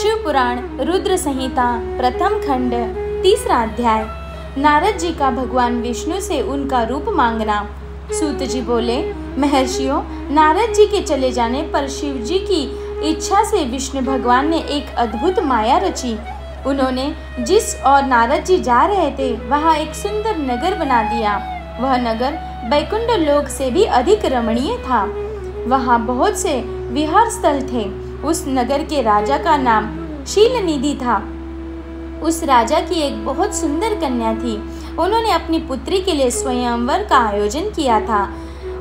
शिव पुराण रुद्र संहिता प्रथम खंड तीसरा अध्याय। नारद जी का भगवान विष्णु से उनका रूप मांगना। सूत जी बोले, महर्षियों, नारद जी के चले जाने पर शिव जी की इच्छा से विष्णु भगवान ने एक अद्भुत माया रची। उन्होंने जिस और नारद जी जा रहे थे वहाँ एक सुंदर नगर बना दिया। वह नगर बैकुंठ लोक से भी अधिक रमणीय था। वहाँ बहुत से विहार स्थल थे। उस नगर के राजा का नाम शीलनिधि था। उस राजा की एक बहुत सुंदर कन्या थी। उन्होंने अपनी पुत्री के लिए स्वयंवर का आयोजन किया था।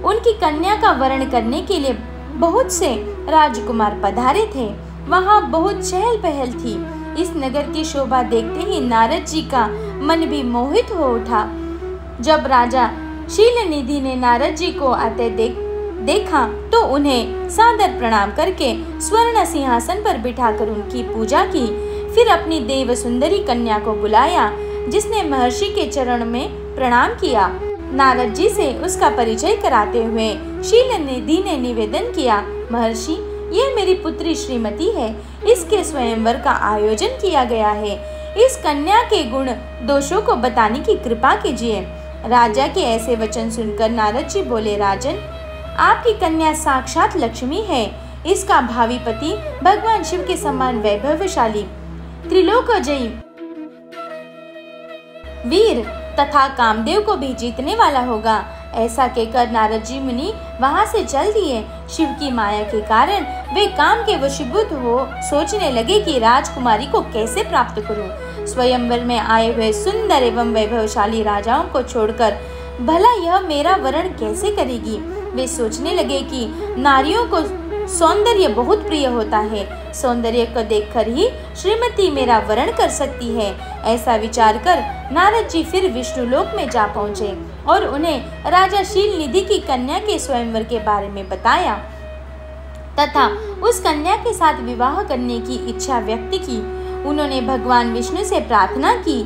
उनकी कन्या का वरण करने के लिए बहुत से राजकुमार पधारे थे। वहाँ बहुत चहल पहल थी। इस नगर की शोभा देखते ही नारद जी का मन भी मोहित हो उठा। जब राजा शीलनिधि ने नारद जी को आते देखा तो उन्हें सादर प्रणाम करके स्वर्ण सिंहासन पर बिठाकर उनकी पूजा की। फिर अपनी देव सुंदरी कन्या को बुलाया, जिसने महर्षि के चरण में प्रणाम किया। नारद जी से उसका परिचय कराते हुए शीलनिधि ने निवेदन किया, महर्षि, यह मेरी पुत्री श्रीमती है। इसके स्वयंवर का आयोजन किया गया है। इस कन्या के गुण दोषों को बताने की कृपा कीजिए। राजा के ऐसे वचन सुनकर नारद जी बोले, राजन, आपकी कन्या साक्षात लक्ष्मी है। इसका भावी पति भगवान शिव के समान वैभवशाली, त्रिलोकजयी वीर तथा कामदेव को भी जीतने वाला होगा। ऐसा कहकर नारद जी मुनि वहां से चल दिए। शिव की माया के कारण वे काम के वशीभूत हो सोचने लगे कि राजकुमारी को कैसे प्राप्त करूं। स्वयंवर में आए हुए सुंदर एवं वैभवशाली राजाओं को छोड़कर भला यह मेरा वरण कैसे करेगी। वे सोचने लगे कि नारियों को सौंदर्य बहुत प्रिय होता है। सौंदर्य को देखकर ही श्रीमती मेरा वरण कर सकती है। ऐसा विचार कर नारद जी फिर विष्णु लोक में जा पहुँचे और उन्हें राजा शीलनिधि की कन्या के स्वयंवर के बारे में बताया तथा उस कन्या के साथ विवाह करने की इच्छा व्यक्त की। उन्होंने भगवान विष्णु से प्रार्थना की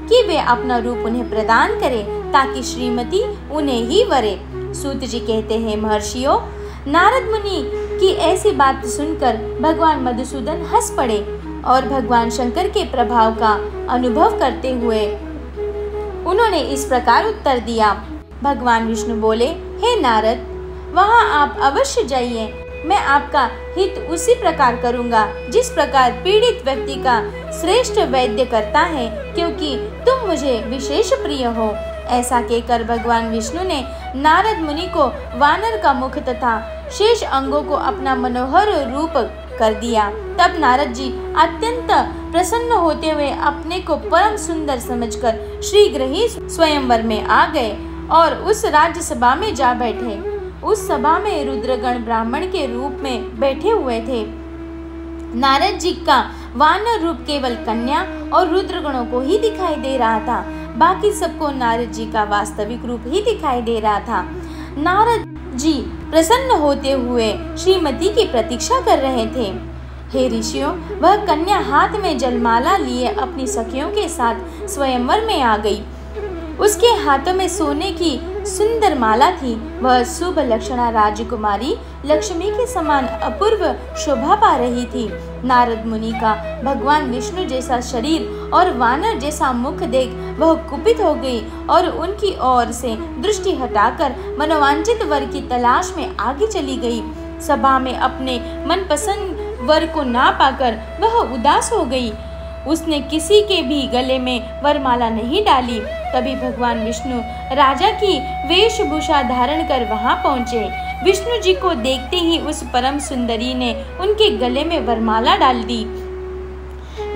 कि वे अपना रूप उन्हें प्रदान करें ताकि श्रीमती उन्हें ही वरे। सूत जी कहते हैं, महर्षियों, नारद मुनि की ऐसी बात सुनकर भगवान मधुसूदन हंस पड़े और भगवान शंकर के प्रभाव का अनुभव करते हुए उन्होंने इस प्रकार उत्तर दिया। भगवान विष्णु बोले, हे नारद, वहां आप अवश्य जाइए। मैं आपका हित उसी प्रकार करूंगा जिस प्रकार पीड़ित व्यक्ति का श्रेष्ठ वैद्य करता है, क्योंकि तुम मुझे विशेष प्रिय हो। ऐसा कहकर भगवान विष्णु ने नारद मुनि को वानर का मुख तथा शेष अंगों को अपना मनोहर रूप कर दिया। तब नारद जी अत्यंत प्रसन्न होते हुए अपने को परम सुंदर समझकर शीघ्र ही स्वयंवर में आ गए और उस राज्यसभा में जा बैठे। उस सभा में रुद्रगण ब्राह्मण के रूप में बैठे हुए थे। नारद जी का वानर रूप केवल कन्या और रुद्रगणों को ही दिखाई दे रहा था। बाकी सबको नारद जी का वास्तविक रूप ही दिखाई दे रहा था। नारद जी प्रसन्न होते हुए श्रीमती की प्रतीक्षा कर रहे थे। हे ऋषियों, वह कन्या हाथ में जलमाला लिए अपनी सखियों के साथ स्वयंवर में आ गई। उसके हाथों में सोने की सुंदर माला थी। वह शुभ लक्षणा राजकुमारी लक्ष्मी के समान अपूर्व शोभा पा रही थी। नारद मुनि का भगवान विष्णु जैसा शरीर और वानर जैसा मुख देख वह कुपित हो गई और उनकी ओर से दृष्टि हटाकर मनोवांछित वर की तलाश में आगे चली गई। सभा में अपने मनपसंद वर को ना पाकर वह उदास हो गई। उसने किसी के भी गले में वरमाला नहीं डाली। तभी भगवान विष्णु राजा की वेशभूषा धारण कर वहां पहुंचे। विष्णु जी को देखते ही उस परम सुंदरी ने उनके गले में वरमाला डाल दी।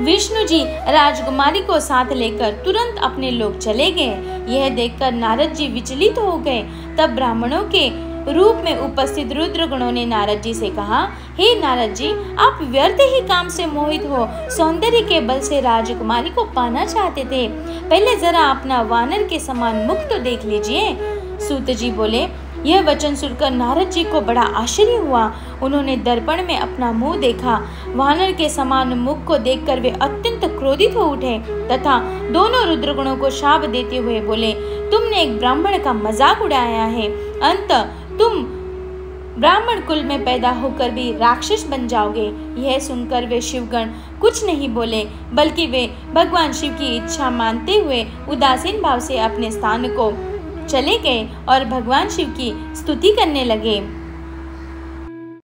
विष्णु जी राजकुमारी को साथ लेकर तुरंत अपने लोक चले गए। यह देखकर नारद जी विचलित हो गए। तब ब्राह्मणों के रूप में उपस्थित रुद्रगणों ने नारद जी से कहा, हे नारद जी, आप व्यर्थ ही काम से मोहित हो सौंदर्य के बल से राजकुमारी को पाना चाहते थे। पहले जरा अपना वानर के समान मुख तो देख लीजिए। सूत जी बोले, यह वचन सुनकर नारद जी को बड़ा आश्चर्य हुआ। उन्होंने दर्पण में अपना मुंह देखा। वानर के समान मुख को देखकर वे अत्यंत क्रोधित हो उठे तथा दोनों रुद्रगणों को शाप देते हुए बोले, तुमने एक ब्राह्मण का मजाक उड़ाया है। अंत तुम ब्राह्मण कुल में पैदा होकर भी राक्षस बन जाओगे। यह सुनकर वे शिवगण कुछ नहीं बोले, बल्कि वे भगवान शिव की इच्छा मानते हुए उदासीन भाव से अपने स्थान को चले गए और भगवान शिव की स्तुति करने लगे।